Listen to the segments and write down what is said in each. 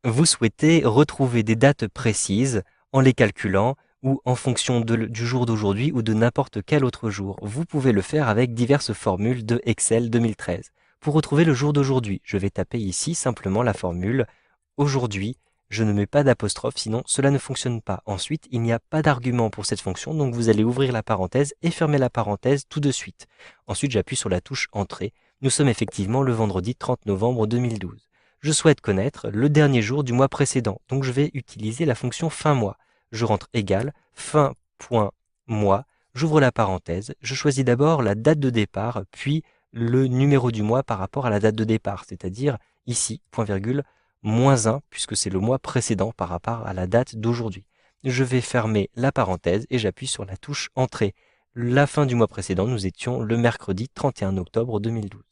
vous souhaitez retrouver des dates précises en les calculant ou en fonction du jour d'aujourd'hui ou de n'importe quel autre jour. Vous pouvez le faire avec diverses formules de Excel 2013. Pour retrouver le jour d'aujourd'hui, je vais taper ici simplement la formule aujourd'hui. Je ne mets pas d'apostrophe, sinon cela ne fonctionne pas. Ensuite, il n'y a pas d'argument pour cette fonction, donc vous allez ouvrir la parenthèse et fermer la parenthèse tout de suite. Ensuite, j'appuie sur la touche Entrée. Nous sommes effectivement le vendredi 30 novembre 2012. Je souhaite connaître le dernier jour du mois précédent, donc je vais utiliser la fonction fin mois. Je rentre égal, fin.mois, j'ouvre la parenthèse, je choisis d'abord la date de départ, puis le numéro du mois par rapport à la date de départ, c'est-à-dire ici, point virgule, -1, puisque c'est le mois précédent par rapport à la date d'aujourd'hui. Je vais fermer la parenthèse et j'appuie sur la touche Entrée. La fin du mois précédent, nous étions le mercredi 31 octobre 2012.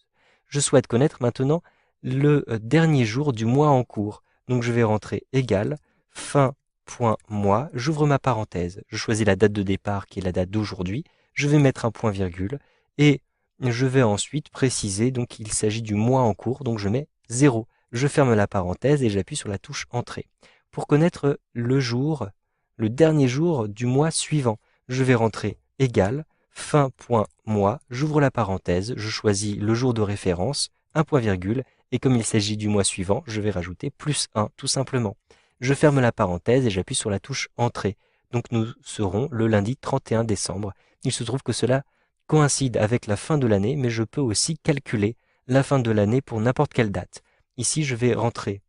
Je souhaite connaître maintenant le dernier jour du mois en cours. Donc je vais rentrer égal, fin.mois, j'ouvre ma parenthèse, je choisis la date de départ qui est la date d'aujourd'hui, je vais mettre un point virgule et je vais ensuite préciser donc qu'il s'agit du mois en cours, donc je mets 0. Je ferme la parenthèse et j'appuie sur la touche Entrée. Pour connaître le jour, le dernier jour du mois suivant, je vais rentrer égal, fin.mois, j'ouvre la parenthèse, je choisis le jour de référence, un point virgule, et comme il s'agit du mois suivant, je vais rajouter +1 tout simplement. Je ferme la parenthèse et j'appuie sur la touche Entrée. Donc nous serons le lundi 31 décembre. Il se trouve que cela coïncide avec la fin de l'année, mais je peux aussi calculer la fin de l'année pour n'importe quelle date. Ici, je vais rentrer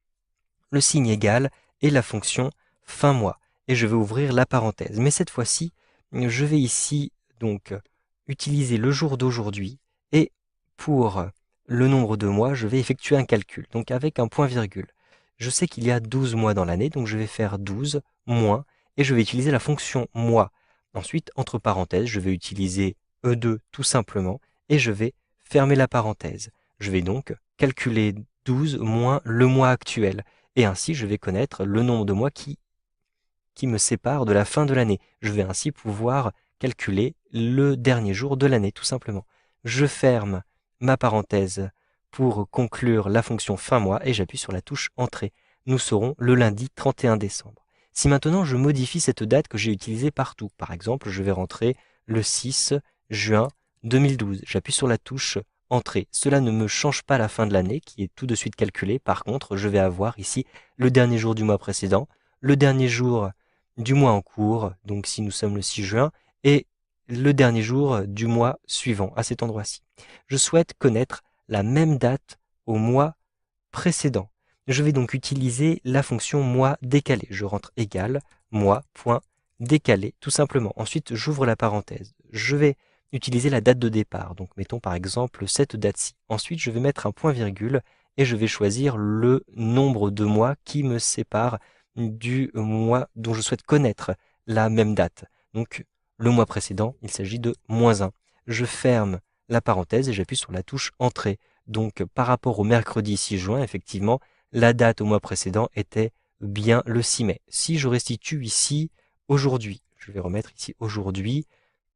le signe égal et la fonction fin mois. Et je vais ouvrir la parenthèse. Mais cette fois-ci, je vais ici donc utiliser le jour d'aujourd'hui et pour le nombre de mois, je vais effectuer un calcul, donc avec un point virgule. Je sais qu'il y a 12 mois dans l'année, donc je vais faire 12 moins et je vais utiliser la fonction mois. Ensuite, entre parenthèses, je vais utiliser E2 tout simplement et je vais fermer la parenthèse. Je vais donc calculer 12 moins le mois actuel. Et ainsi, je vais connaître le nombre de mois qui me sépare de la fin de l'année. Je vais ainsi pouvoir calculer le dernier jour de l'année, tout simplement. Je ferme ma parenthèse pour conclure la fonction fin mois et j'appuie sur la touche Entrée. Nous serons le lundi 31 décembre. Si maintenant je modifie cette date que j'ai utilisée partout, par exemple, je vais rentrer le 6 juin 2012. J'appuie sur la touche Entrée. Cela ne me change pas la fin de l'année qui est tout de suite calculée. Par contre, je vais avoir ici le dernier jour du mois précédent, le dernier jour du mois en cours, donc si nous sommes le 6 juin, et le dernier jour du mois suivant à cet endroit-ci. Je souhaite connaître la même date au mois précédent. Je vais donc utiliser la fonction mois décalé. Je rentre égal mois.décalé tout simplement. Ensuite, j'ouvre la parenthèse. Je vais utiliser la date de départ. Donc mettons par exemple cette date-ci. Ensuite, je vais mettre un point virgule et je vais choisir le nombre de mois qui me sépare du mois dont je souhaite connaître la même date. Donc le mois précédent, il s'agit de -1. Je ferme la parenthèse et j'appuie sur la touche Entrée. Donc par rapport au mercredi 6 juin, effectivement, la date au mois précédent était bien le 6 mai. Si je restitue ici aujourd'hui, je vais remettre ici aujourd'hui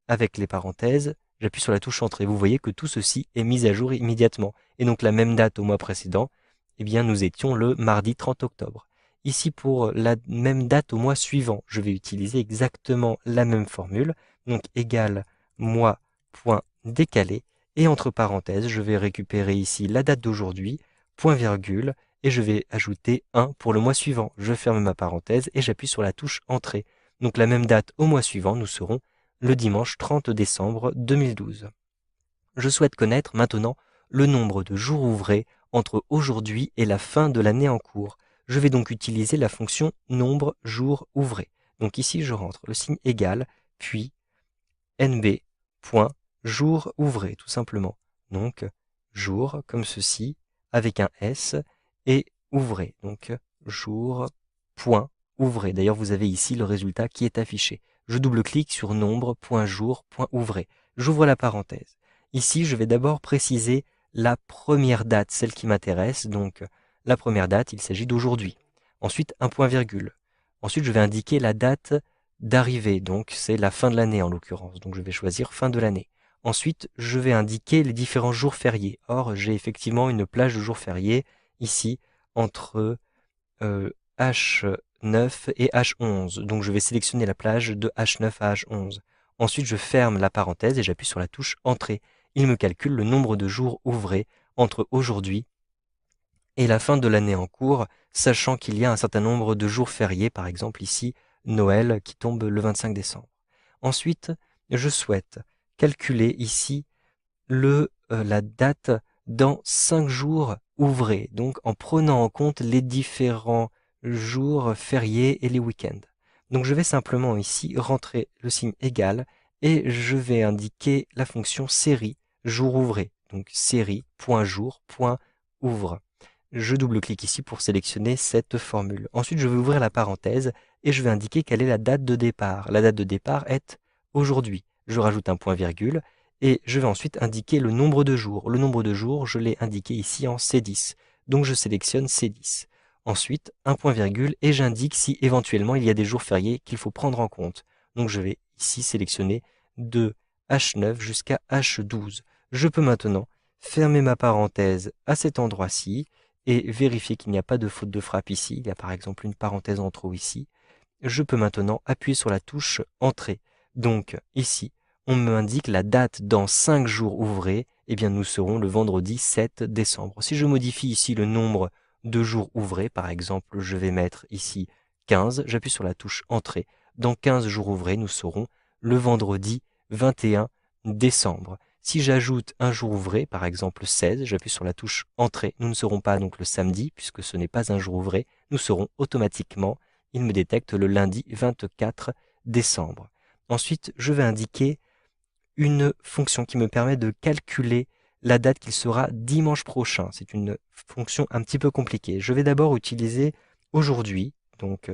avec les parenthèses, j'appuie sur la touche Entrée. Vous voyez que tout ceci est mis à jour immédiatement. Et donc la même date au mois précédent, eh bien nous étions le mardi 30 octobre. Ici pour la même date au mois suivant, je vais utiliser exactement la même formule, donc égal mois.décalé, et entre parenthèses, je vais récupérer ici la date d'aujourd'hui, point virgule, et je vais ajouter 1 pour le mois suivant. Je ferme ma parenthèse et j'appuie sur la touche Entrée. Donc la même date au mois suivant, nous serons le dimanche 30 décembre 2012. Je souhaite connaître maintenant le nombre de jours ouvrés entre aujourd'hui et la fin de l'année en cours. Je vais donc utiliser la fonction nombre jours ouvrés. Donc ici, je rentre le signe égal, puis nb.jour ouvré, tout simplement. Donc, jour, comme ceci, avec un S, et ouvré. Donc, jour.ouvré. D'ailleurs, vous avez ici le résultat qui est affiché. Je double-clique sur nombre.jour.ouvré. J'ouvre la parenthèse. Ici, je vais d'abord préciser la première date, celle qui m'intéresse. Donc, la première date, il s'agit d'aujourd'hui. Ensuite, un point virgule. Ensuite, je vais indiquer la date d'arrivée. Donc, c'est la fin de l'année en l'occurrence. Donc, je vais choisir fin de l'année. Ensuite, je vais indiquer les différents jours fériés. Or, j'ai effectivement une plage de jours fériés ici entre H9 et H11. Donc je vais sélectionner la plage de H9 à H11. Ensuite, je ferme la parenthèse et j'appuie sur la touche Entrée. Il me calcule le nombre de jours ouvrés entre aujourd'hui et la fin de l'année en cours, sachant qu'il y a un certain nombre de jours fériés, par exemple ici Noël qui tombe le 25 décembre. Ensuite, je souhaite calculer ici la date dans 5 jours ouvrés, donc en prenant en compte les différents jours fériés et les week-ends. Donc je vais simplement ici rentrer le signe égal et je vais indiquer la fonction série jour ouvré. Donc série.jour.ouvre. Je double-clique ici pour sélectionner cette formule. Ensuite, je vais ouvrir la parenthèse et je vais indiquer quelle est la date de départ. La date de départ est aujourd'hui. Je rajoute un point-virgule et je vais ensuite indiquer le nombre de jours. Le nombre de jours, je l'ai indiqué ici en C10. Donc je sélectionne C10. Ensuite, un point-virgule et j'indique si éventuellement il y a des jours fériés qu'il faut prendre en compte. Donc je vais ici sélectionner de H9 jusqu'à H12. Je peux maintenant fermer ma parenthèse à cet endroit-ci et vérifier qu'il n'y a pas de faute de frappe ici. Il y a par exemple une parenthèse en trop ici. Je peux maintenant appuyer sur la touche Entrée. Donc ici, on me indique la date dans 5 jours ouvrés. Eh bien, nous serons le vendredi 7 décembre. Si je modifie ici le nombre de jours ouvrés, par exemple, je vais mettre ici 15. J'appuie sur la touche Entrée. Dans 15 jours ouvrés, nous serons le vendredi 21 décembre. Si j'ajoute un jour ouvré, par exemple 16, j'appuie sur la touche Entrée. Nous ne serons pas donc le samedi, puisque ce n'est pas un jour ouvré. Nous serons automatiquement, il me détecte le lundi 24 décembre. Ensuite, je vais indiquer une fonction qui me permet de calculer la date qu'il sera dimanche prochain. C'est une fonction un petit peu compliquée. Je vais d'abord utiliser aujourd'hui, donc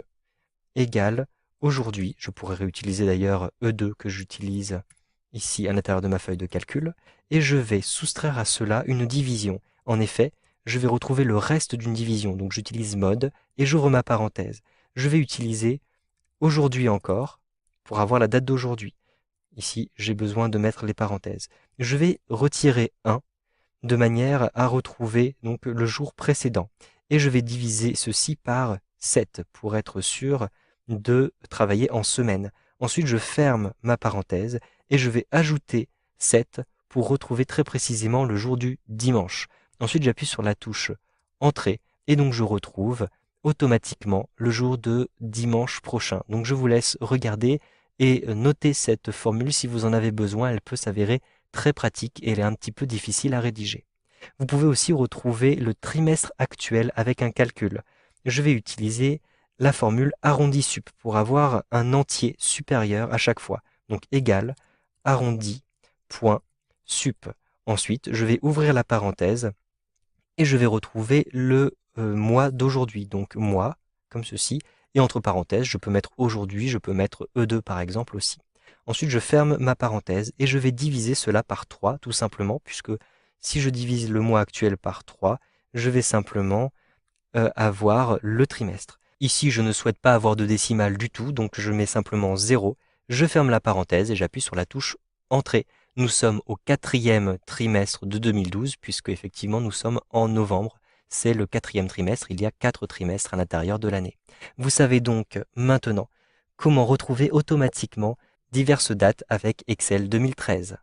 égal aujourd'hui. Je pourrais réutiliser d'ailleurs E2 que j'utilise ici à l'intérieur de ma feuille de calcul, et je vais soustraire à cela une division. En effet, je vais retrouver le reste d'une division, donc j'utilise mode et j'ouvre ma parenthèse. Je vais utiliser aujourd'hui encore pour avoir la date d'aujourd'hui. Ici, j'ai besoin de mettre les parenthèses. Je vais retirer 1 de manière à retrouver donc le jour précédent. Et je vais diviser ceci par 7 pour être sûr de travailler en semaine. Ensuite, je ferme ma parenthèse et je vais ajouter 7 pour retrouver très précisément le jour du dimanche. Ensuite, j'appuie sur la touche Entrée et donc je retrouve automatiquement le jour de dimanche prochain. Donc je vous laisse regarder et noter cette formule si vous en avez besoin. Elle peut s'avérer très pratique et elle est un petit peu difficile à rédiger. Vous pouvez aussi retrouver le trimestre actuel avec un calcul. Je vais utiliser la formule arrondi sup pour avoir un entier supérieur à chaque fois. Donc égal arrondi point sup. Ensuite, je vais ouvrir la parenthèse et je vais retrouver le mois d'aujourd'hui. Donc mois, comme ceci. Et entre parenthèses, je peux mettre aujourd'hui, je peux mettre E2 par exemple aussi. Ensuite, je ferme ma parenthèse et je vais diviser cela par 3 tout simplement, puisque si je divise le mois actuel par 3, je vais simplement avoir le trimestre. Ici, je ne souhaite pas avoir de décimale du tout, donc je mets simplement 0. Je ferme la parenthèse et j'appuie sur la touche Entrée. Nous sommes au 4e trimestre de 2012, puisque effectivement nous sommes en novembre. C'est le 4e trimestre, il y a 4 trimestres à l'intérieur de l'année. Vous savez donc maintenant comment retrouver automatiquement diverses dates avec Excel 2013.